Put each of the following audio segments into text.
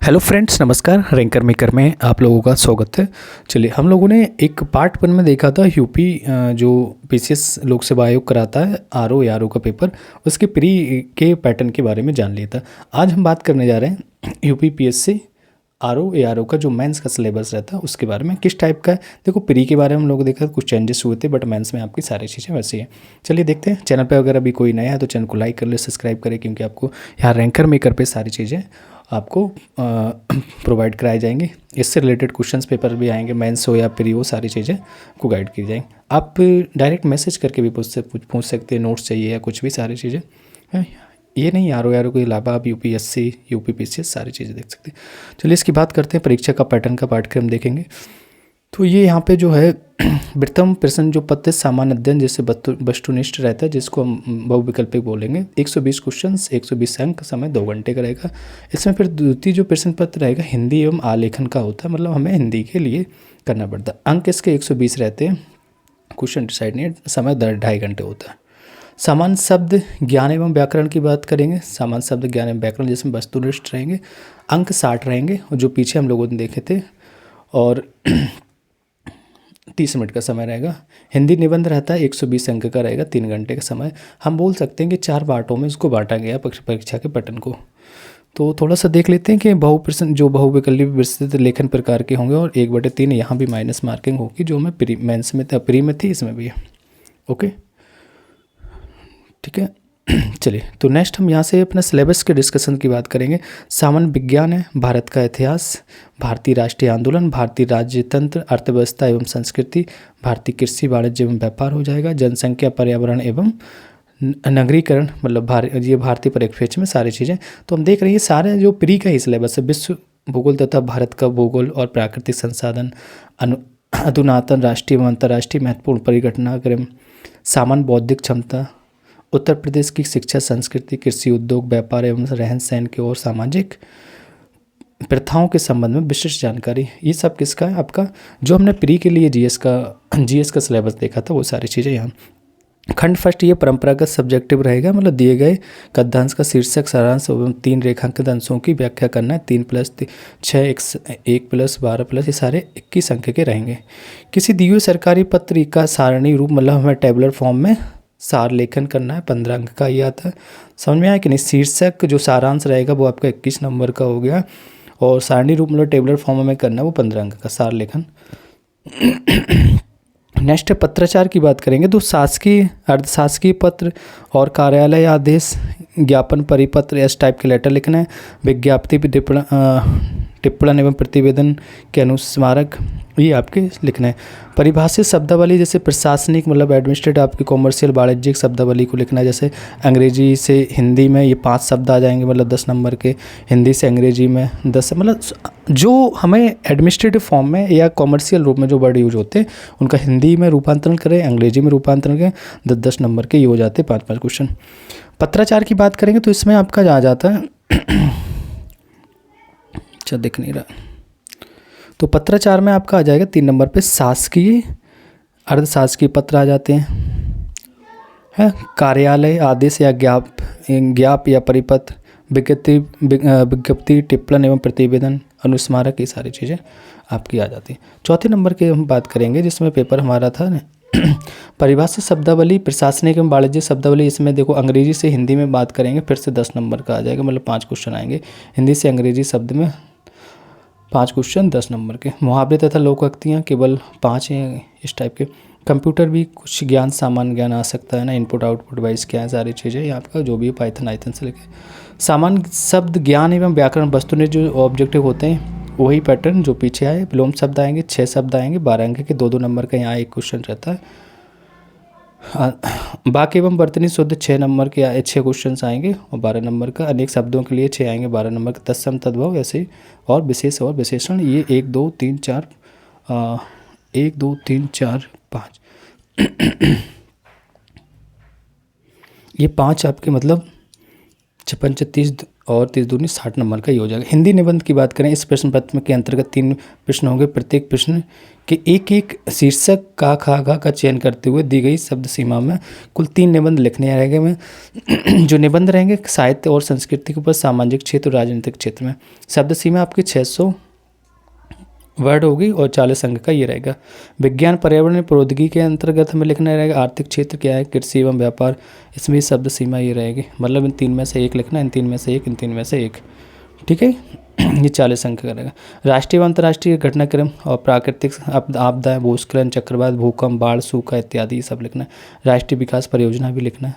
Hello friends, नमस्कार। Ranker maker में आप लोगों का स्वागत है। चलिए, हम लोगों ने एक पार्ट 1 में देखा था यूपी जो पीसीएस लोक सेवा आयोग कराता है आरओ एआरओ का पेपर, उसके प्री के पैटर्न के बारे में जान लिया था। आज हम बात करने जा रहे हैं यूपी पीएससी आरओ एआरओ का जो मेंस का सिलेबस रहता है उसके बारे में, किस टाइप का है। देखो, प्री के बारे में हम लोग देखा कुछ चेंजेस हुए थे, बट मेंस में आपकी सारी चीज़ें वैसी हैं। चलिए देखते हैं। चैनल पे अगर अभी कोई नया है तो चैनल को लाइक कर ले, सब्सक्राइब करें, क्योंकि आपको यहाँ रैंकर मेकर पे सारी चीज़ें आपको प्रोवाइड कराई जाएंगी। इससे रिलेटेड क्वेश्चंस पेपर भी आएंगे, मेंस हो या प्री हो, सारी चीज़ें को गाइड की जाएंगी। आप डायरेक्ट मैसेज करके भी पूछ सकते हैं, नोट्स चाहिए या कुछ भी, सारी चीज़ें हैं। ये नहीं, आरओ एआरओ के अलावा आप यूपीएससी यूपी पीसीएस सारी चीज़ें देख सकते हैं। चलिए इसकी बात करते हैं। परीक्षा का पैटर्न का पाठ्यक्रम देखेंगे तो ये यहाँ पे जो है प्रथम प्रश्न जो पत्र सामान्य अध्ययन जैसे वस्तुनिष्ठ रहता है, जिसको हम बहुविकल्पिक बोलेंगे। 120 क्वेश्चंस, 120 अंक, समय 2 घंटे का रहेगा। इसमें फिर द्वितीय जो प्रश्न पत्र रहेगा हिंदी एवं आलेखन का होता है, मतलब हमें हिंदी के लिए करना पड़ता है। अंक इसके 120 रहते हैं। क्वेश्चन डिसाइड नहीं, समय 2.5 घंटे होता है। सामान्य शब्द ज्ञान एवं व्याकरण की बात करेंगे। सामान्य शब्द ज्ञान एवं व्याकरण जिसमें वस्तुनिष्ठ रहेंगे, अंक 60 रहेंगे, और जो पीछे हम लोगों ने देखे थे, और 30 मिनट का समय रहेगा। हिंदी निबंध रहता है 120 अंक का रहेगा, 3 घंटे का समय। हम बोल सकते हैं कि 4 पार्टों में इसको बांटा गया परीक्षा के पैटर्न को। तो थोड़ा सा देख लेते हैं कि बहुप्रश्न जो बहुविकल्पी विस्तृत लेखन प्रकार के होंगे, और 1/3 यहाँ भी माइनस मार्किंग होगी, जो हमें प्री मेंस में प्री में थी, इसमें भी है। ओके, ठीक है। चलिए, तो नेक्स्ट हम यहाँ से अपने सिलेबस के डिस्कशन की बात करेंगे। सामान्य विज्ञान है, भारत का इतिहास, भारतीय राष्ट्रीय आंदोलन, भारतीय राज्यतंत्र, अर्थव्यवस्था एवं संस्कृति, भारतीय कृषि, वाणिज्य एवं व्यापार हो जाएगा। जनसंख्या, पर्यावरण एवं नगरीकरण, मतलब ये भारतीय परिप्रेक्ष्य में सारी चीज़ें। तो हम देख रहे हैं सारे जो प्री का ही सिलेबस है। विश्व भूगोल तथा भारत का भूगोल और प्राकृतिक संसाधन, अधुनातन राष्ट्रीय एवं अंतर्राष्ट्रीय महत्वपूर्ण परिघटनाक्रम, सामान्य बौद्धिक क्षमता, उत्तर प्रदेश की शिक्षा, संस्कृति, कृषि, उद्योग, व्यापार एवं रहन सहन की और सामाजिक प्रथाओं के संबंध में विशिष्ट जानकारी। ये सब किसका है? आपका जो हमने प्री के लिए जीएस का सिलेबस देखा था, वो सारी चीज़ें यहाँ। खंड फर्स्ट ये परंपरागत सब्जेक्टिव रहेगा, मतलब दिए गए गद्यांश का शीर्षक, सारांश एवं 3 रेखांकित अंशों की व्याख्या करना है। 3 + 6 1 + 12 + ये सारे 21 अंक के रहेंगे। किसी दिए हुए सरकारी पत्र का सारणी रूप, मतलब हमें टेबुलर फॉर्म में सार लेखन करना है, 15 अंक का ये आता है। समझ में आया कि नहीं? शीर्षक जो सारांश रहेगा वो आपका 21 नंबर का हो गया, और सारणी रूप मतलब टेबुलर फॉर्म में करना है, वो 15 अंक का सार लेखन। नेक्स्ट पत्राचार की बात करेंगे तो शासकीय, अर्धशासकीय पत्र और कार्यालय आदेश, ज्ञापन, परिपत्र, इस टाइप के लेटर लिखना है। विज्ञप्ति, टिप्पण एवं प्रतिवेदन के अनुस्मारक, ये आपके लिखना है। परिभाषित शब्दावली जैसे प्रशासनिक, मतलब एडमिनिस्ट्रेटिव, आपकी कॉमर्शियल, वाणिज्यिक शब्दावली को लिखना है। जैसे अंग्रेजी से हिंदी में ये 5 शब्द आ जाएंगे, मतलब 10 नंबर के। हिंदी से अंग्रेजी में 10, मतलब जो हमें एडमिनिस्ट्रेटिव फॉर्म में या कॉमर्शियल रूप में जो वर्ड यूज होते हैं उनका हिंदी में रूपांतरण करें, अंग्रेजी में रूपांतरण करें। 10-10 नंबर के ये हो जाते हैं 5-5 क्वेश्चन। पत्राचार की बात करेंगे तो इसमें आपका आ जाता है अच्छा दिख नहीं रहा, तो पत्राचार में आपका आ जाएगा 3 नंबर पे शासकीय, अर्धशासकीय पत्र आ जाते हैं। कार्यालय आदेश या ज्ञाप या परिपत्र, विज्ञप्ति, टिप्पण एवं प्रतिवेदन, अनुस्मारक, ये सारी चीज़ें आपकी आ जाती हैं। चौथे नंबर के हम बात करेंगे जिसमें पेपर हमारा था परिभाषित शब्दावली, प्रशासनिक एवं वाणिज्य शब्दावली। इसमें देखो अंग्रेजी से हिंदी में बात करेंगे, फिर से 10 नंबर का आ जाएगा, मतलब 5 क्वेश्चन आएंगे। हिंदी से अंग्रेजी शब्द में 5 क्वेश्चन 10 नंबर के। मुहावरे तथा लोकोक्तियाँ केवल 5 हैं, इस टाइप के। कंप्यूटर भी कुछ ज्ञान, सामान्य ज्ञान आ सकता है ना, इनपुट आउटपुट वाइज क्या है, सारी चीज़ें ये आपका जो भी पाइथन आइथन से लेके। सामान्य शब्द ज्ञान एवं व्याकरण, वस्तु ने जो ऑब्जेक्टिव होते हैं वही पैटर्न जो पीछे आए। विलोम शब्द आएंगे, 6 शब्द आएंगे, 12 अंक के, 2-2 नंबर का यहाँ एक क्वेश्चन रहता है। वाक्य एवं वर्तनी शुद्ध 6 नंबर के 6 क्वेश्चन आएंगे, और 12 नंबर का। अनेक शब्दों के लिए 6 आएंगे, 12 नंबर का। तत्सम, तद्भव, ऐसे, और विशेष और विशेषण, ये 1 2 3 4 1 2 3 4 5 ये 5 आपके, मतलब 56 30 और 30 दूनी 60 नंबर का ये हो जाएगा। हिंदी निबंध की बात करें, इस प्रश्न पत्र के अंतर्गत 3 प्रश्न होंगे। प्रत्येक प्रश्न कि एक एक शीर्षक का खा खा का चयन करते हुए दी गई शब्द सीमा में कुल 3 निबंध लिखने रहेंगे में जो निबंध रहेंगे साहित्य और संस्कृति के ऊपर, सामाजिक क्षेत्र और राजनीतिक क्षेत्र में। शब्द सीमा आपकी 600 वर्ड होगी और 40 अंक का ये रहेगा। विज्ञान पर्यावरण प्रौद्योगिकी के अंतर्गत हमें लिखना रहेगा। आर्थिक क्षेत्र क्या है, कृषि एवं व्यापार, इसमें शब्द सीमा ये रहेगी। मतलब इन 3 में से एक लिखना, इन 3 में से एक, इन 3 में से एक। ठीक है ये 40 अंक का रहेगा। राष्ट्रीय एवं अंतर्राष्ट्रीय घटनाक्रम और प्राकृतिक आपदाएं, भूस्खलन, चक्रवात, भूकंप, बाढ़, सूखा इत्यादि सब लिखना है। राष्ट्रीय विकास परियोजना भी लिखना है।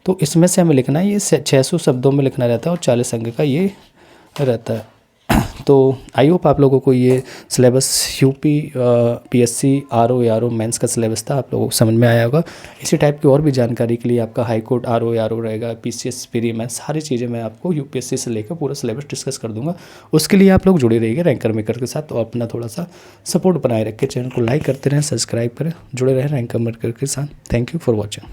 तो इसमें से हमें लिखना है, ये 600 शब्दों में लिखना रहता है और 40 अंक का ये रहता है। तो आई होप आप लोगों को ये syllabus UP PSC RO mains का सिलेबस था, आप लोगों को समझ में आया होगा। इसी टाइप की और भी जानकारी के लिए आपका हाई कोर्ट आरओ रहेगा, पीसीएस प्री मेंस, सारी चीज़ें मैं आपको यूपीएससी से लेकर पूरा सिलेबस डिस्कस कर दूंगा। उसके लिए आप लोग जुड़े रहिए रैंकर मेकर के साथ और अपना थोड़ा सा सपोर्ट बनाए रखें। चैनल को लाइक करते रहें, सब्सक्राइब करें, जुड़े रहें रैंकर मेकर के साथ। Thank you for watching.